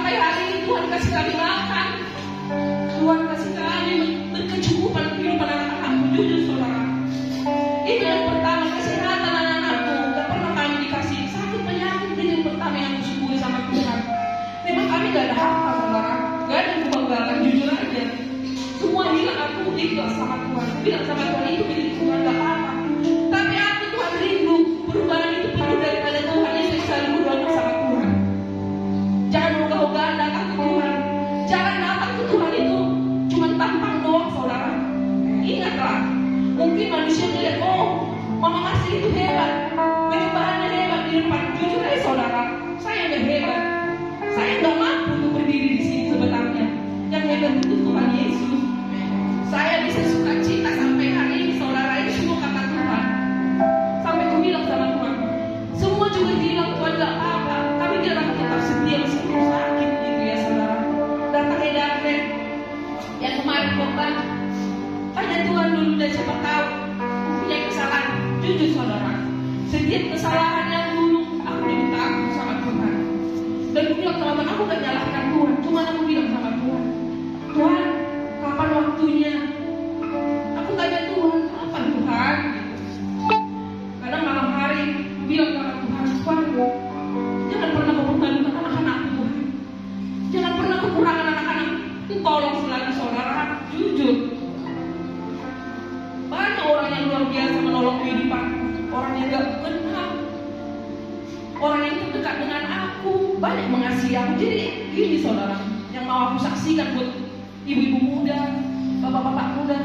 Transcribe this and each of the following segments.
Sampai hari ini Tuhan kasih kami makan, Tuhan kasih kami berkecukupan kehidupan anak-anakku. Jujur saudara, itu yang pertama, kesehatan anak-anakku. Gak pernah kami dikasih sakit penyakit. Itu yang pertama yang aku syukuri sama Tuhan. Memang kami gak ada harta saudara, gak ada yang kubanggakan, jujur aja. Semua hilang, aku ikhlas sama Tuhan. Aku bilang sama Tuhan, itu milik Tuhan, gak apa-apa. Tapi aku Tuhan rindu perubahan itu perlu daripada Tuhan. Ini saya selalu berdoa sama Tuhan. Jangan ogah-ogahan datang ke Tuhan. Jangan datang ke Tuhan itu cuma tampang doang saudara. Ingatlah, mungkin manusia melihat, oh mama masih itu hebat, perubahannya hebat di depan. Jujur aja saudara, saya gak hebat. Saya gak mampu untuk berdiri di sini sebenarnya. Yang hebat itu Tuhan Yesus. Saya bisa suka cita sampai hari ini saudara, itu semua kata Tuhan. Sampai aku bilang sama Tuhan, semua juga bilang Tuhan gak apa-apa, tapi dia akan tetap setia meskipun sakit gitu ya saudara. Datang Edare yang kemarin korban, tanya Tuhan dulu dan siapa tahu punya kesalahan. Jujur saudara, setiap kesalahan yang dulu aku diminta aku sama Tuhan. Dan aku bilang teman-teman, aku gak nyalahkan Tuhan, cuma aku bilang sama Tuhan, Tuhan kapan waktunya? Aku tanya Tuhan, kapan Tuhan? Kadang malam hari aku bilang sama Tuhan, Tuhan jangan pernah mempermalukan anak-anakku Tuhan. Jangan pernah kekurangan anak-anak. Tolong selalu saudara, jujur. Banyak orang yang luar biasa menolong kehidupan, orang yang gak kenal, orang yang terdekat dengan aku, banyak mengasihi aku. Jadi gini saudara, yang mau aku saksikan buat ibu-ibu muda, bapak-bapak muda,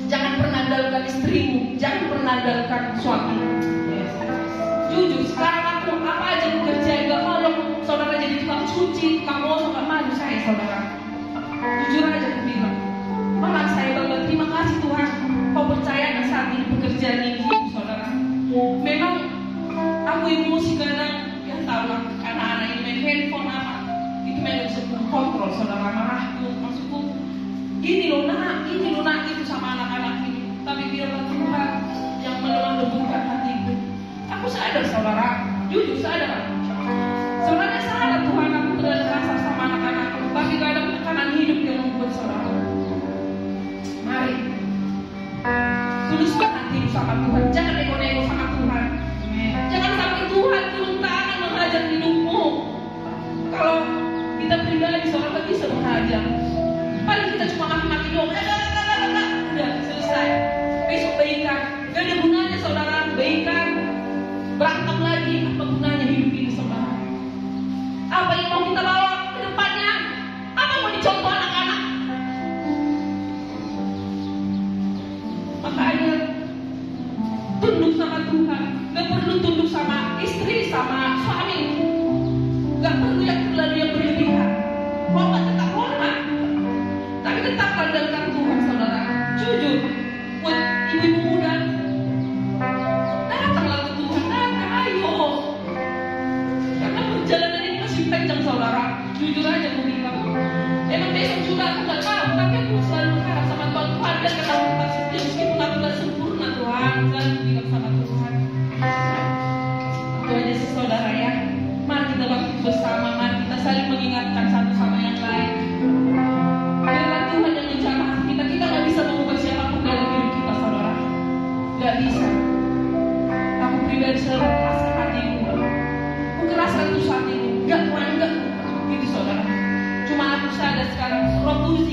jangan pernah andalkan istrimu, jangan pernah andalkan suamimu. Jujur, sekarang aku apa aja aku kerjain, gak mau dong saudara jadi tukang cuci, tukang ngosok, gak mau saya saudara. Jujur aja aku bilang, malah saya bangga, terima kasih Tuhan, kau percaya saat ini pekerjaan ini saudara. Memang aku emosi karena ya tahu lah, anak-anak ini main handphone apa, itu memang bisa kontrol saudara. Marahku, maksudku ini loh nak itu sama anak-anak ini. Tapi biarlah Tuhan yang melemah lembutkan hatiku. Aku sadar saudara, jujur sadar. Sebenarnya salah Tuhan, aku terlalu kasar sama anak-anakku. Tapi kadang tekanan hidup yang membuat saudara. Mari tuluskan hatimu sama Tuhan, jangan nego-nego sama Tuhan. Jangan sampai Tuhan turun tangan menghajar hidupmu. Kalau kita pribadi saudara gak bisa menghajar. Paling kita cuma maki-maki doang, udah selesai. Besok baikan, gak ada gunanya saudara. Baikan, berantem lagi, apa gunanya hidup ini saudara? Apa yang mau kita bawa ke depannya? Apa mau dicontoh anak-anak? Makanya tunduk sama Tuhan. Gak perlu tunduk sama istri, sama suami. Gak perlu yang terlalu yang berlebihan. Hormat tetap hormat, tapi tetap andalkan Tuhan saudara. Jujur, buat ibu-ibu muda, datanglah ke Tuhan, datang, ayo. Karena perjalanan ini masih panjang saudara. Jujur aja aku bilang, emang besok juga aku gak tahu, tapi aku selalu berharap sama Tuhan. Tuhan dan kata tetap setia meskipun aku gak sempurna Tuhan. Selalu bilang sama Tuhan. Itu aja sih saudara ya. Mari kita waktu bersama, mari kita saling mengingatkan satu sama yang lain. Biarlah Tuhan yang menjamah hati kita. Kita gak bisa mengubah siapapun dalam hidup kita saudara. Gak bisa. Aku pribadi selalu keraskan hatiku. Aku keraskan tuh hatiku. Gak Tuhan, gak gitu saudara. Cuma aku sadar sekarang Roh Kudus